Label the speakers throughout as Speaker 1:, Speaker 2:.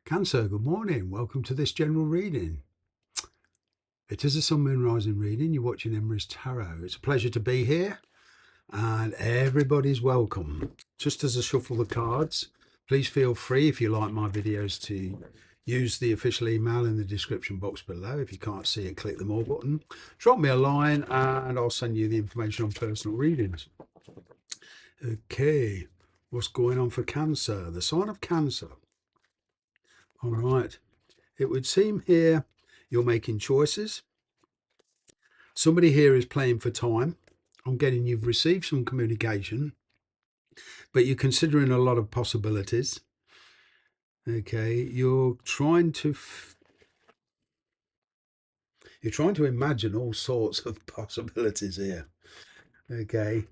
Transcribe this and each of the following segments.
Speaker 1: Cancer, good morning. Welcome to this general reading. It is a Sun, Moon, Rising reading. You're watching Emery's Tarot. It's a pleasure to be here and everybody's welcome. Just as I shuffle the cards, please feel free, if you like my videos, to use the official email in the description box below. If you can't see it, click the more button. Drop me a line and I'll send you the information on personal readings. Okay, what's going on for Cancer? The sign of Cancer. All right. It would seem here you're making choices. Somebody here is playing for time. I'm getting you've received some communication, but you're considering a lot of possibilities. Okay, you're trying to imagine all sorts of possibilities here. Okay,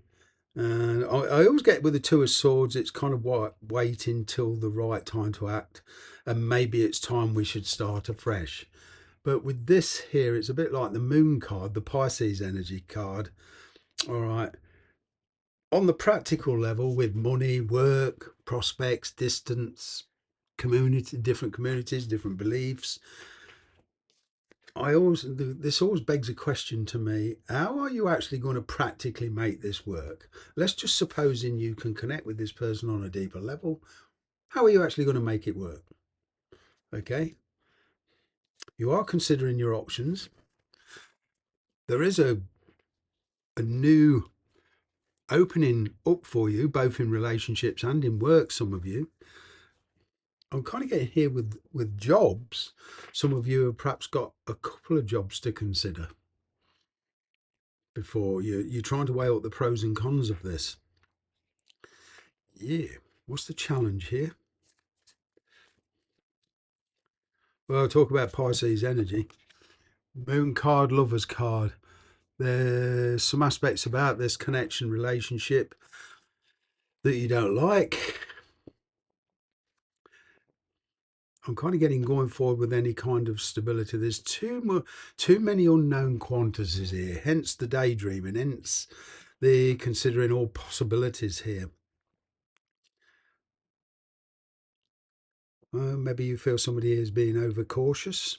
Speaker 1: and I always get with the Two of Swords, it's kind of waiting till the right time to act, and maybe it's time we should start afresh. But with this here, it's a bit like the Moon card, the Pisces energy card. All right. On the practical level, with money, work, prospects, distance, community, different communities, different beliefs, this always begs a question to me: how are you actually going to practically make this work? Let's just supposing you can connect with this person on a deeper level. How are you actually going to make it work? Okay, you are considering your options. There is a new opening up for you, both in relationships and in work. Some of you, I'm kind of getting here with jobs. Some of you have perhaps got a couple of jobs to consider before you're trying to weigh up the pros and cons of this. Yeah, what's the challenge here? Well, I'll talk about Pisces energy. Moon card, Lover's card. There's some aspects about this connection relationship that you don't like. I'm kind of getting going forward with any kind of stability. There's too many unknown quantities here, hence the daydreaming, hence the considering all possibilities here. Maybe you feel somebody is being overcautious.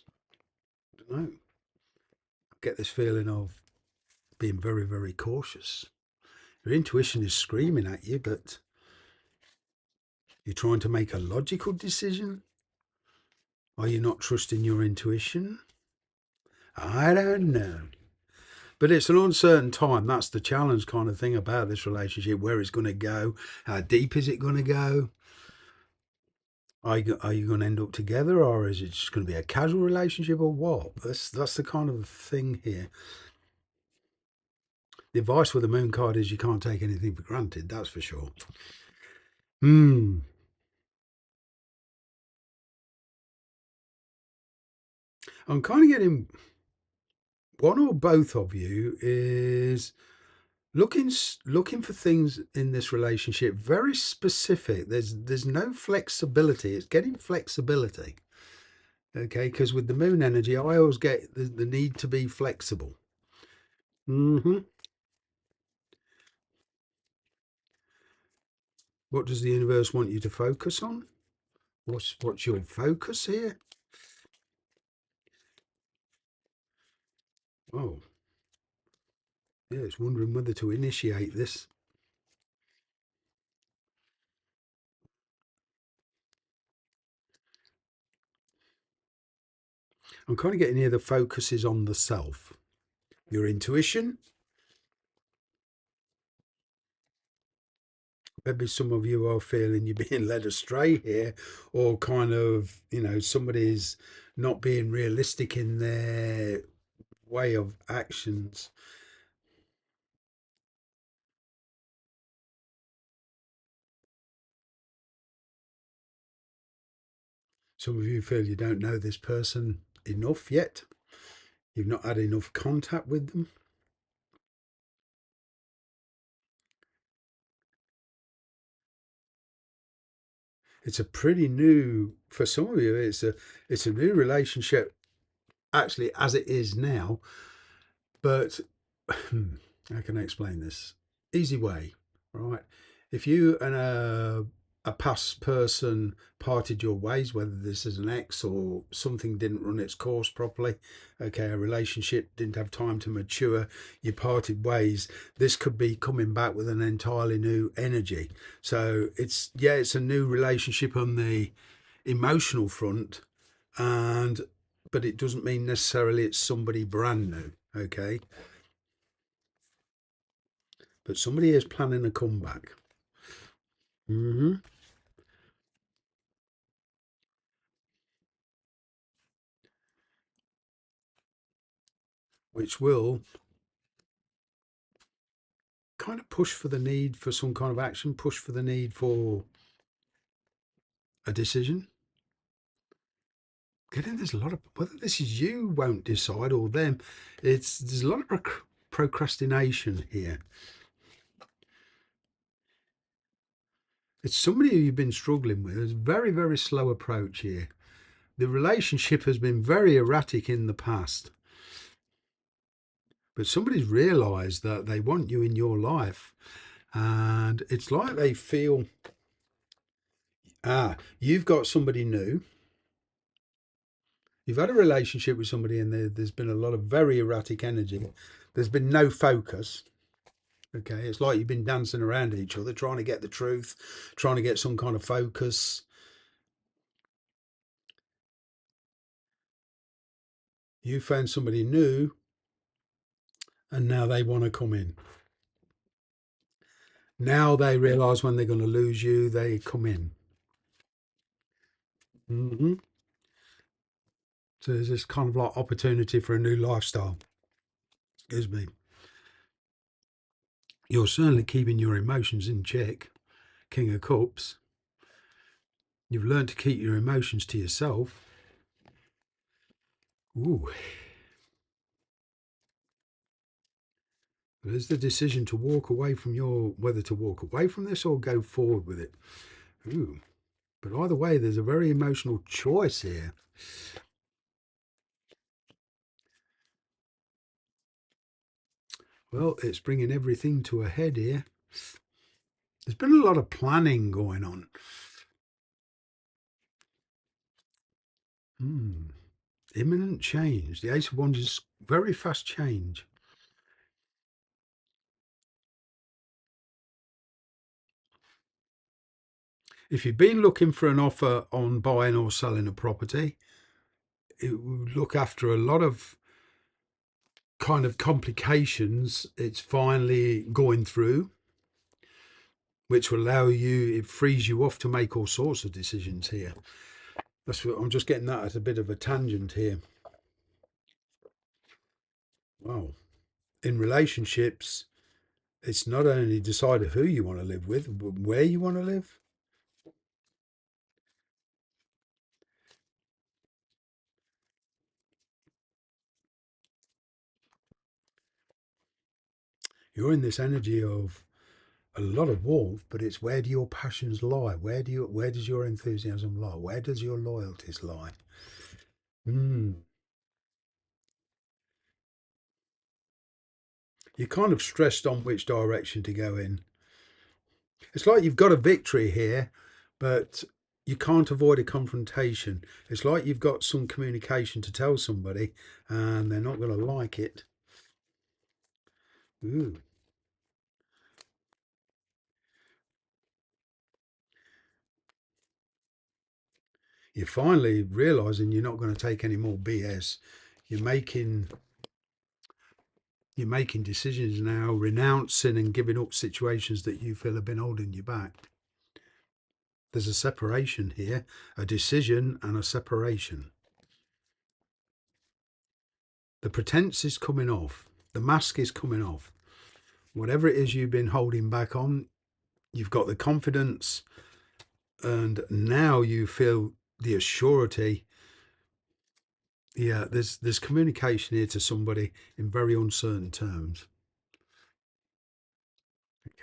Speaker 1: I don't know. I get this feeling of being very, very cautious. Your intuition is screaming at you, but you're trying to make a logical decision. Are you not trusting your intuition? I don't know. But it's an uncertain time. That's the challenge kind of thing about this relationship, where it's going to go. How deep is it going to go? Are you going to end up together, or is it just going to be a casual relationship, or what? That's the kind of thing here. The advice with the Moon card is you can't take anything for granted, that's for sure. I'm kind of getting one or both of you is looking for things in this relationship very specific. There's no flexibility. It's getting flexibility. Okay, because with the Moon energy, I always get the need to be flexible. What does the universe want you to focus on? What's your focus here? Oh, yeah, it's wondering whether to initiate this. I'm kind of getting here the focus is on the self, your intuition. Maybe some of you are feeling you're being led astray here, or kind of, somebody's not being realistic in their way of actions. Some of you feel you don't know this person enough yet. You've not had enough contact with them. It's a pretty new, for some of you, it's a new relationship, actually, as it is now. But how can I explain this? Easy way, right? If you and a past person parted your ways, whether this is an ex or something didn't run its course properly. Okay, a relationship didn't have time to mature, you parted ways. This could be coming back with an entirely new energy. So it's a new relationship on the emotional front, and but it doesn't mean necessarily it's somebody brand new. Okay, but somebody is planning a comeback. Mm-hmm. Which will kind of push for the need for some kind of action, push for the need for a decision. Getting there's a lot of whether this is you won't decide or them. There's a lot of procrastination here. It's somebody who you've been struggling with. There's a very very slow approach here. The relationship has been very erratic in the past, but somebody's realised that they want you in your life, and it's like they feel you've got somebody new. You've had a relationship with somebody and there's been a lot of very erratic energy. There's been no focus. Okay, it's like you've been dancing around each other, trying to get the truth, trying to get some kind of focus. You found somebody new and now they want to come in. Now they realise when they're going to lose you, they come in. Mm-hmm. So there's this kind of like opportunity for a new lifestyle. Excuse me. You're certainly keeping your emotions in check. King of Cups. You've learned to keep your emotions to yourself. Ooh. There's the decision to walk away from whether to walk away from this or go forward with it. Ooh. But either way, there's a very emotional choice here. Well, it's bringing everything to a head here. There's been a lot of planning going on. Hmm. Imminent change. The Ace of Wands is very fast change. If you've been looking for an offer on buying or selling a property, it would look after a lot of kind of complications. It's finally going through, which will allow you, it frees you off to make all sorts of decisions here. That's what I'm just getting that as a bit of a tangent here. Wow. In relationships, it's not only decided who you want to live with, but where you want to live. You're in this energy of a lot of warmth, but it's where do your passions lie? Where does your enthusiasm lie? Where does your loyalties lie? Mm. You're kind of stressed on which direction to go in. It's like you've got a victory here, but you can't avoid a confrontation. It's like you've got some communication to tell somebody and they're not going to like it. Ooh. You're finally realizing you're not going to take any more BS. You're making you're making decisions now, renouncing and giving up situations that you feel have been holding you back. There's a separation here, a decision and a separation. The pretense is coming off. The mask is coming off. Whatever it is you've been holding back on, you've got the confidence, and now you feel the assurity. Yeah, there's communication here to somebody in very uncertain terms.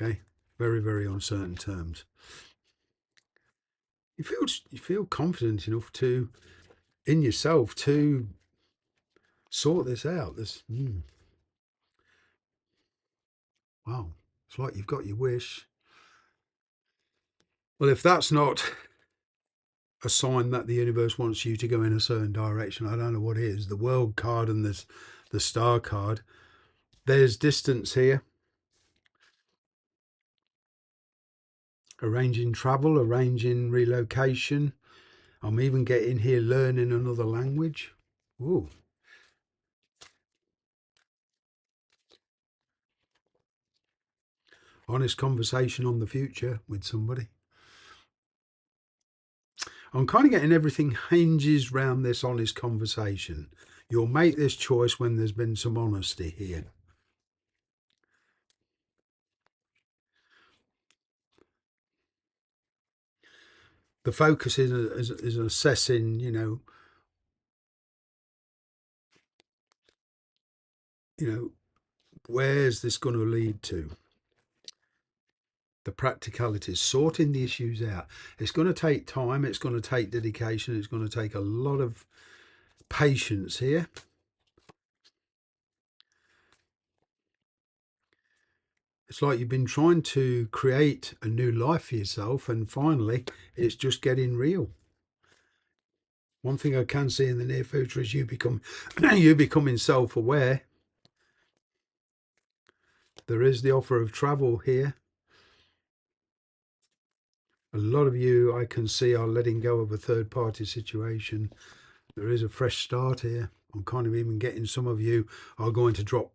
Speaker 1: Okay, very very uncertain terms. You feel confident enough to in yourself to sort this out. Wow, it's like you've got your wish. Well, if that's not a sign that the universe wants you to go in a certain direction, I don't know what is. The world card and the star card. There's distance here. Arranging travel, arranging relocation. I'm even getting here learning another language. Ooh. Honest conversation on the future with somebody. I'm kind of getting everything hinges round this honest conversation. You'll make this choice when there's been some honesty here. The focus is assessing, where's this going to lead to? The practicalities, sorting the issues out. It's going to take time. It's going to take dedication. It's going to take a lot of patience here. It's like you've been trying to create a new life for yourself, and finally, it's just getting real. One thing I can see in the near future is you becoming self-aware. There is the offer of travel here. A lot of you I can see are letting go of a third-party situation. There is a fresh start here. I'm kind of even getting some of you are going to drop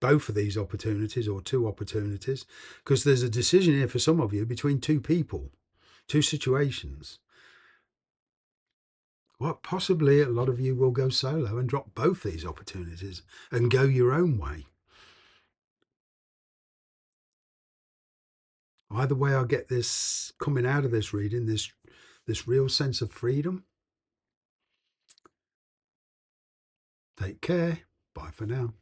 Speaker 1: both of these opportunities or two opportunities, because there's a decision here for some of you between two people, two situations. Well, possibly a lot of you will go solo and drop both these opportunities and go your own way. Either way, I get this coming out of this reading, this real sense of freedom. Take care. Bye for now.